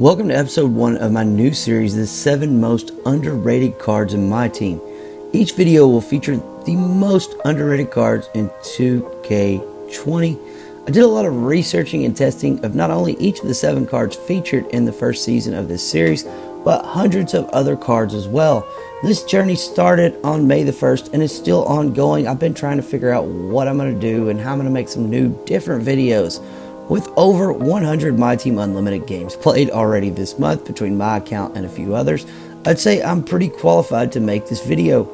Welcome to episode 1 of my new series, the 7 most underrated cards in my team. Each video will feature the most underrated cards in 2K20. I did a lot of researching and testing of not only each of the 7 cards featured in the first season of this series, but hundreds of other cards as well. This journey started on May the 1st and is still ongoing. I've been trying to figure out what I'm going to do and how I'm going to make some new different videos. With over 100 Myteam Unlimited games played already this month between my account and a few others, I'd say I'm pretty qualified to make this video.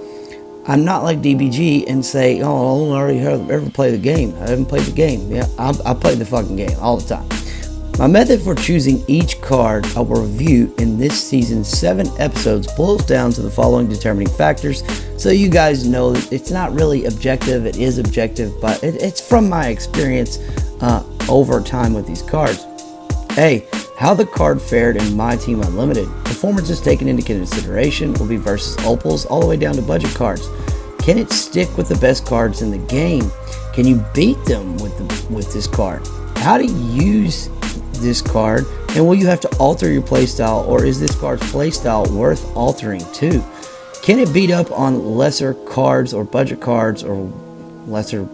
I'm not like DBG and say, oh, I already ever played the game. I haven't played the game. Yeah, I play the fucking game all the time. My method for choosing each card I will review in this season's 7 episodes boils down to the following determining factors, so you guys know that it's not really objective. It is objective, but it's from my experience over time with these cards. A, how the card fared in Myteam Unlimited. Performances taken into consideration will be versus Opals all the way down to budget cards. Can it stick with the best cards in the game? Can you beat them with this card? How to use this card, and will you have to alter your playstyle, or is this card's playstyle worth altering too? Can it beat up on lesser cards or budget cards or lesser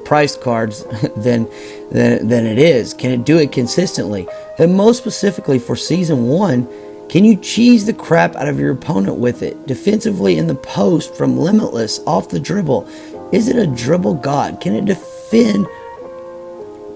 priced cards than it is? Can it do it consistently? And most specifically for season 1, can you cheese the crap out of your opponent with it? Defensively in the post from Limitless off the dribble. Is it a dribble god? Can it defend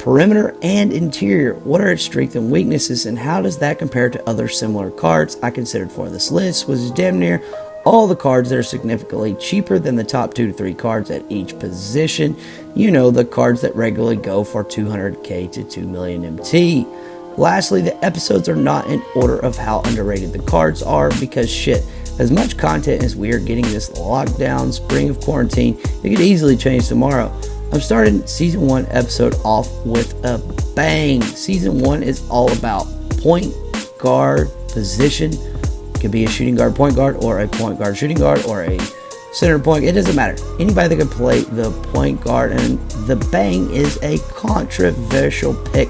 perimeter and interior? What are its strengths and weaknesses, and how does that compare to other similar cards I considered for this list, which is damn near all the cards that are significantly cheaper than the top 2 to 3 cards at each position. You know, the cards that regularly go for 200k to 2 million MT. Lastly, the episodes are not in order of how underrated the cards are, because shit, as much content as we are getting this lockdown spring of quarantine, it could easily change tomorrow. I'm starting season 1 episode off with a bang. Season 1 is all about point guard position. It could be a shooting guard point guard, or a point guard shooting guard, or a center point. It doesn't matter. Anybody that can play the point guard, and the bang is a controversial pick,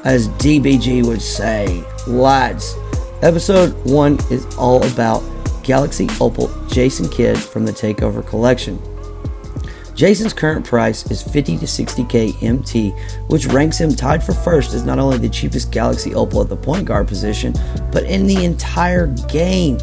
as DBG would say. Lads, episode 1 is all about Galaxy Opal Jason Kidd from the Takeover collection. Jason's current price is 50 to 60k MT, which ranks him tied for first as not only the cheapest Galaxy Opal at the point guard position, but in the entire game.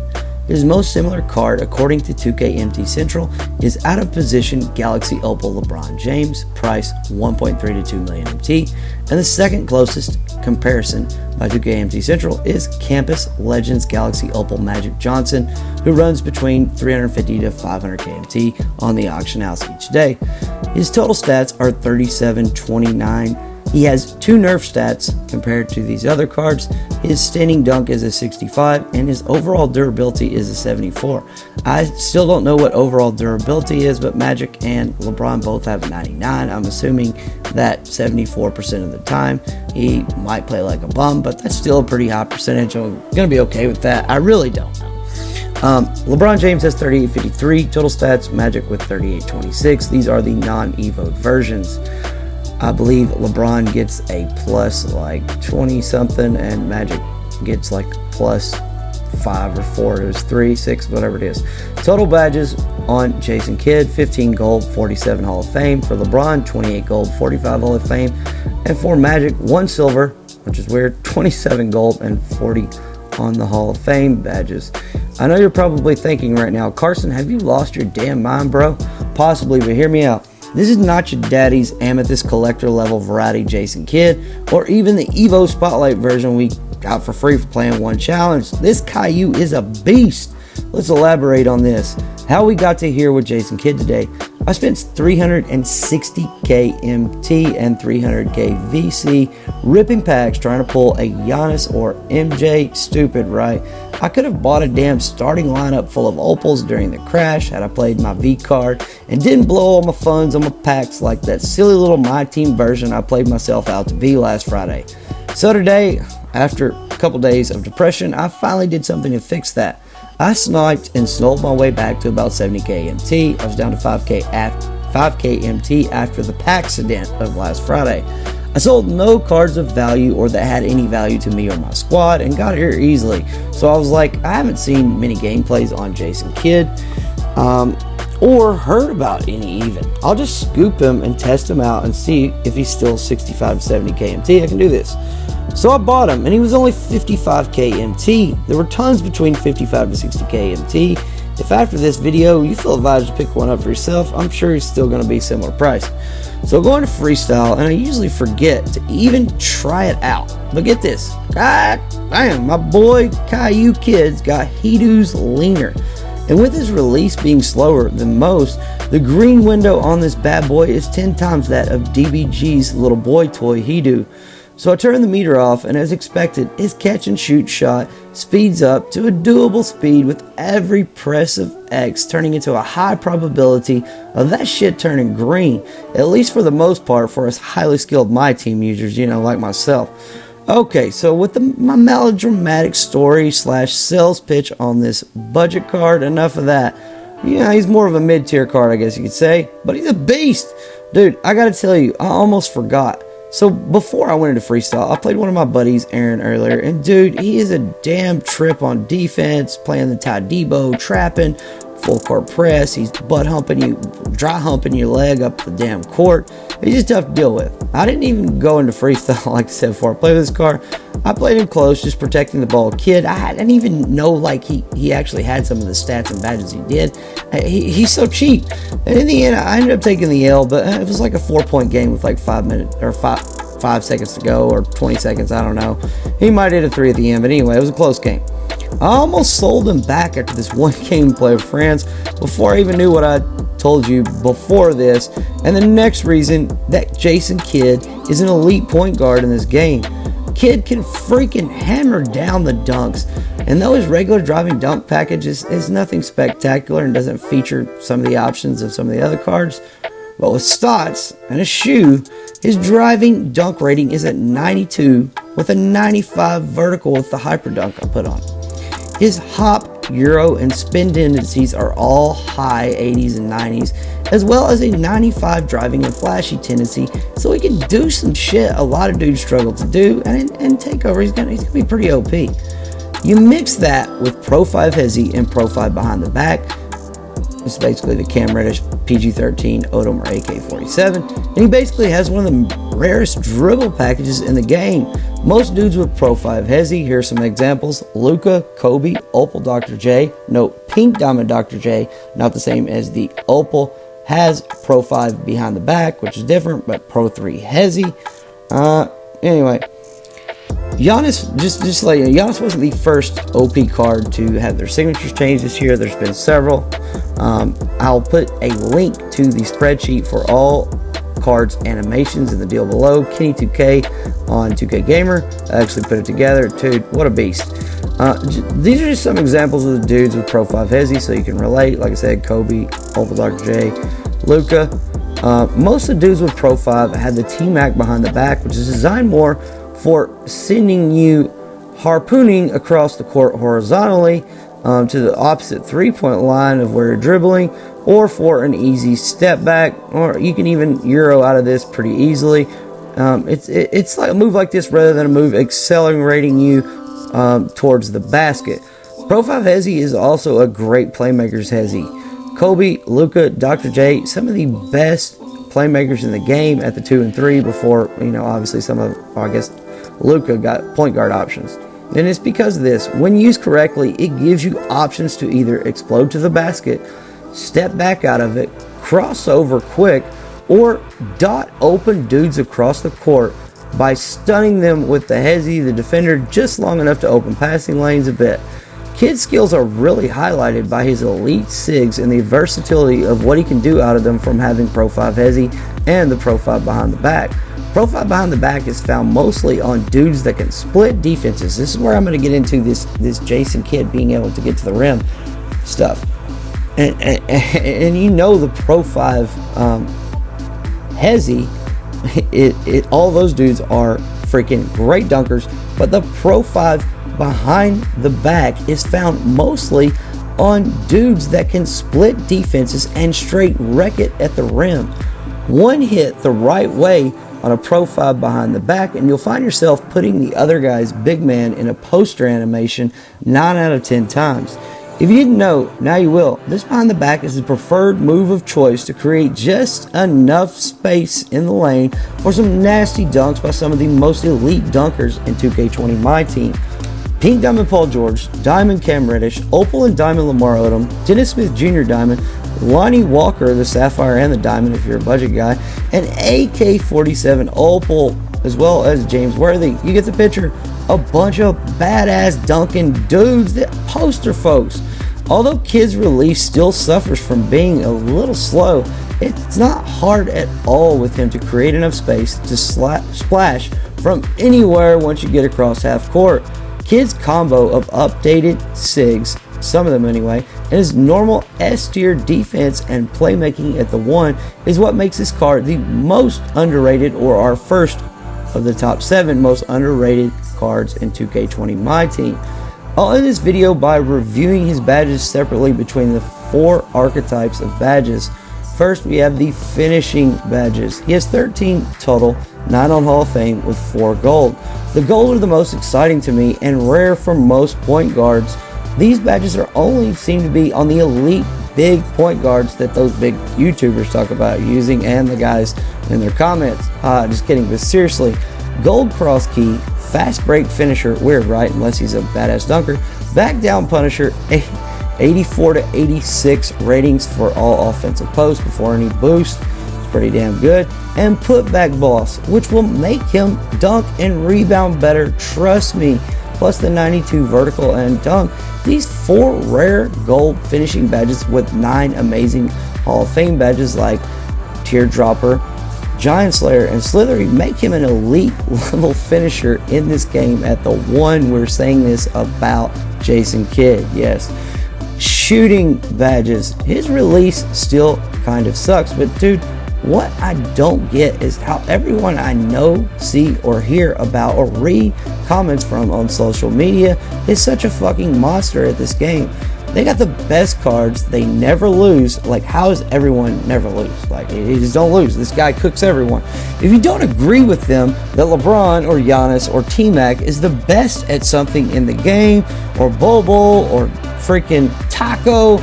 His most similar card, according to 2K MT Central, is out of position Galaxy Opal LeBron James, price 1.3 to 2 million MT, and the second closest comparison by 2K MT Central is Campus Legends Galaxy Opal Magic Johnson, who runs between 350 to 500k MT on the auction house each day. His total stats are 37, 29. He has 2 nerf stats compared to these other cards. His standing dunk is a 65 and his overall durability is a 74. I still don't know what overall durability is, but Magic and LeBron both have a 99. I'm assuming that 74% of the time he might play like a bum, but that's still a pretty high percentage. I'm going to be okay with that. I really don't know. LeBron James has 38.53 total stats, Magic with 38.26. These are the non-evoed versions. I believe LeBron gets a plus like 20 something, and Magic gets like plus 5 or 4. It was 3, 6, whatever it is. Total badges on Jason Kidd: 15 gold, 47 Hall of Fame. For LeBron, 28 gold, 45 Hall of Fame. And for Magic, 1 silver, which is weird, 27 gold, and 40 on the Hall of Fame badges. I know you're probably thinking right now, Carson, have you lost your damn mind, bro? Possibly, but hear me out. This is not your daddy's Amethyst collector level variety Jason Kidd, or even the Evo Spotlight version we got for free for playing one challenge. This Caillou is a beast. Let's elaborate on this. How we got to here with Jason Kidd today. I spent 360k MT and 300k VC ripping packs trying to pull a Giannis or MJ. Stupid, right? I could have bought a damn starting lineup full of opals during the crash had I played my V card and didn't blow all my funds on my packs like that silly little Myteam version I played myself out to be last Friday. So today, after a couple days of depression, I finally did something to fix that. I sniped and snowed my way back to about 70k MT. I was down to 5k MT after the pack accident of last Friday. I sold no cards of value or that had any value to me or my squad and got here easily. So I was like, I haven't seen many gameplays on Jason Kidd or heard about any even. I'll just scoop him and test him out and see if he's still 65 to 70 KMT. I can do this. So I bought him and he was only 55 KMT. There were tons between 55 to 60 KMT. If after this video you feel advised to pick one up for yourself, I'm sure he's still going to be similar price. So going to freestyle, and I usually forget to even try it out. But get this, God damn, my boy Caillou Kids got HEDO's leaner. And with his release being slower than most, the green window on this bad boy is 10 times that of DBG's little boy toy HEDO. So I turned the meter off, and as expected, his catch and shoot shot speeds up to a doable speed with every press of X, turning into a high probability of that shit turning green, at least for the most part for us highly skilled Myteam users, you know, like myself. Okay, so with my melodramatic story / sales pitch on this budget card, enough of that. Yeah, he's more of a mid-tier card, I guess you could say, but he's a beast. Dude, I gotta tell you, I almost forgot. So before I went into freestyle, I played one of my buddies, Aaron, earlier, and dude, he is a damn trip on defense, playing the Ty Debo, trapping, full court press. He's butt humping you, dry humping your leg up the damn court. He's just tough to deal with. I didn't even go into freestyle like I said before I played with this card. I played him close, just protecting the ball. Kid, I didn't even know like he actually had some of the stats and badges he did. He's so cheap. And in the end, I ended up taking the L, but it was like a 4-point game with like 5 minutes or 5 seconds to go, or 20 seconds, I don't know. He might hit a 3 at the end, but anyway, it was a close game. I almost sold him back after this one game play with France before I even knew what I told you before this. And the next reason that Jason Kidd is an elite point guard in this game. Kidd can freaking hammer down the dunks, and though his regular driving dunk package is nothing spectacular and doesn't feature some of the options of some of the other cards, but with Stotts and a shoe, his driving dunk rating is at 92 with a 95 vertical with the hyper dunk I put on. His hop, euro, and spin tendencies are all high 80s and 90s, as well as a 95 driving and flashy tendency, so he can do some shit a lot of dudes struggle to do, and Takeover, he's gonna be pretty OP. You mix that with Pro 5 Hezi and Pro 5 behind the back. It's basically the Cam Reddish PG-13 Odom or AK-47, and he basically has one of the rarest dribble packages in the game. Most dudes with Pro 5 Hezi, here's some examples: Luka, Kobe, Opal, Dr. J. Note, Pink Diamond Dr. J, not the same as the Opal, has Pro 5 behind the back, which is different, but Pro 3 Hezi. Anyway, GIANNIS, just like GIANNIS wasn't the first OP card to have their signatures changed this year. There's been several. I'll put a link to the spreadsheet for all cards animations in the deal below. Kenny 2K on 2K Gamer, I actually put it together. Dude, what a beast. These are just some examples of the dudes with Pro 5 Hezi, so you can relate. Like I said, Kobe, Opal, Dr. J, Luka. Most of the dudes with Pro 5 had the T-Mac behind the back, which is designed more for sending you harpooning across the court horizontally to the opposite 3-point line of where you're dribbling, or for an easy step back, or you can even euro out of this pretty easily. It's like a move like this rather than a move accelerating you towards the basket. Pro 5 Hezi is also a great playmaker's Hezi. Kobe, Luka, Dr. J, some of the best playmakers in the game at the 2 and 3 before, obviously some of, I guess, Luka got point guard options. And it's because of this. When used correctly, it gives you options to either explode to the basket, step back out of it, cross over quick, or dot open dudes across the court by stunning them with the Hezi, the defender, just long enough to open passing lanes a bit. Kid's skills are really highlighted by his elite SIGs and the versatility of what he can do out of them from having Pro 5 Hezi and the Pro 5 behind the back. Pro 5 behind the back is found mostly on dudes that can split defenses. This is where I'm going to get into this Jason Kidd being able to get to the rim stuff. And the Pro 5 Hezi, all those dudes are freaking great dunkers, but the Pro 5 behind the back is found mostly on dudes that can split defenses and straight wreck it at the rim. One hit the right way on a profile behind the back, and you'll find yourself putting the other guy's big man in a poster animation 9 out of 10 times. If you didn't know, now you will. This behind the back is the preferred move of choice to create just enough space in the lane for some nasty dunks by some of the most elite dunkers in 2K20 Myteam. Pink Diamond Paul George, Diamond Cam Reddish, Opal and Diamond Lamar Odom, Dennis Smith Jr. Diamond, Lonnie Walker, the Sapphire and the Diamond if you're a budget guy, and AK-47 Opal, as well as James Worthy. You get the picture. A bunch of badass dunking dudes that poster folks. Although Kid's release still suffers from being a little slow, it's not hard at all with him to create enough space to splash from anywhere once you get across half court. Kid's combo of updated SIGs, some of them anyway, and his normal S-tier defense and playmaking at the 1 is what makes this card the most underrated, or our first of the top 7 most underrated cards in 2K20 Myteam. I'll end this video by reviewing his badges separately between the 4 archetypes of badges. First, we have the finishing badges. He has 13 total, 9 on Hall of Fame with 4 gold. The gold are the most exciting to me and rare for most point guards. These badges are only seem to be on the elite big point guards that those big YouTubers talk about using, and the guys in their comments. Just kidding, but seriously, gold cross key, fast break finisher, weird right, unless he's a badass dunker, back down punisher, 84 to 86 ratings for all offensive posts before any boost. It's pretty damn good. And putback boss, which will make him dunk and rebound better, trust me. Plus the 92 vertical and dunk. These 4 rare gold finishing badges with 9 amazing Hall of Fame badges like Teardropper, Giant Slayer, and Slithery make him an elite level finisher in this game at the 1. We're saying this about Jason Kidd. Yes. Shooting badges. His release still kind of sucks, but dude, what I don't get is how everyone I know, see, or hear about or read comments from on social media is such a fucking monster at this game. They got the best cards, they never lose. Like, how does everyone never lose? Like, they just don't lose. This guy cooks everyone. If you don't agree with them that LeBron or Giannis or T-Mac is the best at something in the game, or Bobo or freaking Taco,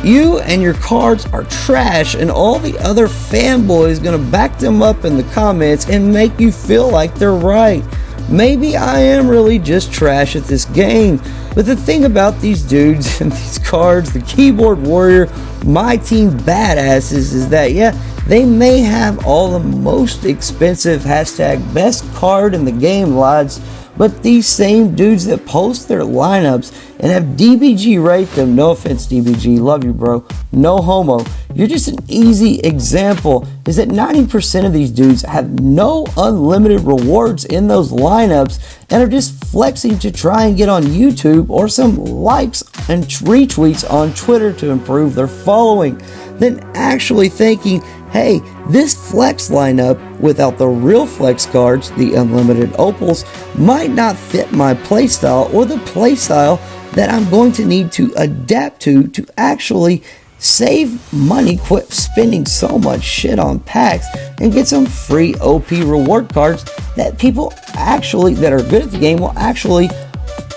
you and your cards are trash, and all the other fanboys gonna back them up in the comments and make you feel like they're right. Maybe I am really just trash at this game, but the thing about these dudes and these cards, the keyboard warrior, my team badasses, is that yeah, they may have all the most expensive hashtag best card in the game, lads, but these same dudes that post their lineups and have DBG rate them, no offense DBG, love you bro, no homo, you're just an easy example, is that 90% of these dudes have no unlimited rewards in those lineups and are just flexing to try and get on YouTube or some likes and retweets on Twitter to improve their following, than actually thinking, hey, this flex lineup without the real flex cards, the unlimited opals, might not fit my playstyle or the playstyle that I'm going to need to adapt to actually save money, quit spending so much shit on packs, and get some free OP reward cards that people actually that are good at the game will actually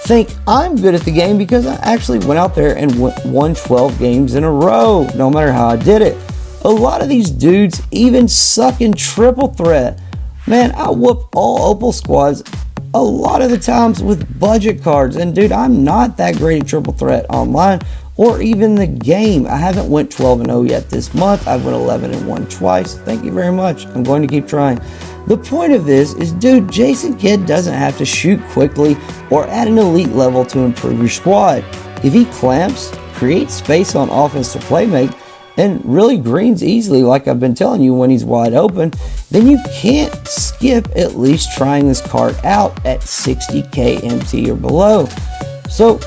think I'm good at the game because I actually went out there and won 12 games in a row, no matter how I did it. A lot of these dudes even suck in triple threat. Man, I whoop all Opal squads a lot of the times with budget cards, and dude, I'm not that great at triple threat online or even the game. I haven't went 12-0 yet this month. I went 11-1 twice. Thank you very much. I'm going to keep trying. The point of this is, dude, Jason Kidd doesn't have to shoot quickly or at an elite level to improve your squad. If he clamps, creates space on offense to playmake, and really greens easily like I've been telling you when he's wide open, then you can't skip at least trying this card out at 60k MT or below. So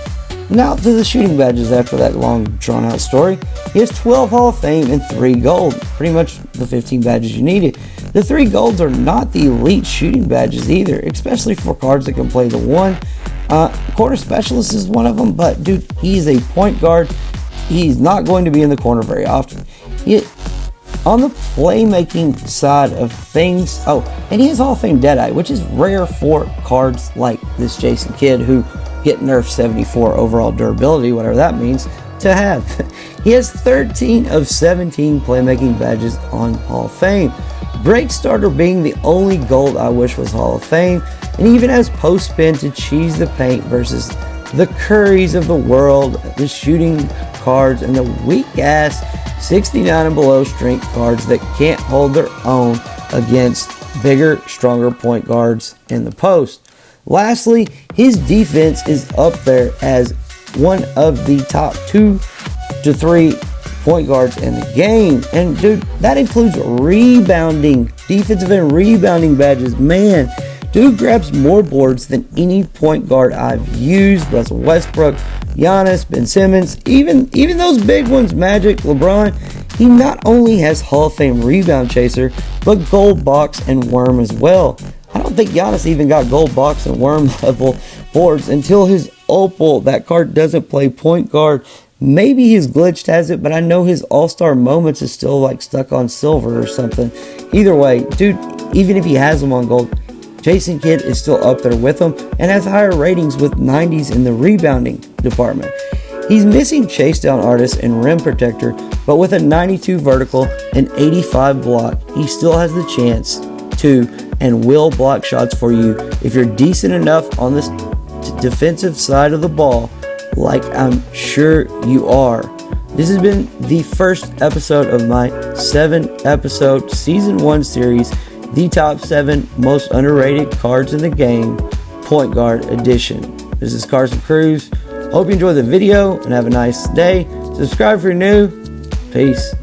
now to the shooting badges after that long drawn out story. He has 12 Hall of Fame and 3 gold, pretty much the 15 badges you needed. The 3 golds are not the elite shooting badges either, especially for cards that can play the 1. Corner Specialist is one of them, but dude, he's a point guard. He's not going to be in the corner very often. On the playmaking side of things, oh, and he has Hall of Fame Deadeye, which is rare for cards like this Jason Kidd, who get nerfed 74 overall durability, whatever that means, to have. He has 13 of 17 playmaking badges on Hall of Fame. Great Starter being the only gold I wish was Hall of Fame, and he even has post spin to cheese the paint versus the Currys of the world, the shooting cards, and the weak ass 69 and below strength cards that can't hold their own against bigger, stronger point guards in the post. Lastly, his defense is up there as one of the top 2 to 3 point guards in the game. And dude, that includes rebounding, defensive and rebounding badges. Man, dude grabs more boards than any point guard I've used. Russell Westbrook, Giannis, Ben Simmons, even those big ones, Magic, LeBron. He not only has Hall of Fame rebound chaser, but gold box and worm as well. I don't think Giannis even got gold box and worm level boards until his Opal. That card doesn't play point guard. Maybe his glitched has it, but I know his all-star moments is still like stuck on silver or something. Either way, dude, even if he has them on gold, Jason Kidd is still up there with him and has higher ratings with 90s in the rebounding department. He's missing chase down artist and rim protector, but with a 92 vertical and 85 block, he still has the chance to and will block shots for you if you're decent enough on this defensive side of the ball, like I'm sure you are. This has been the first episode of my 7-episode season 1 series, the top 7 most underrated cards in the game, point guard edition. This is Carson Cruz. Hope you enjoyed the video and have a nice day. Subscribe if you're new. Peace.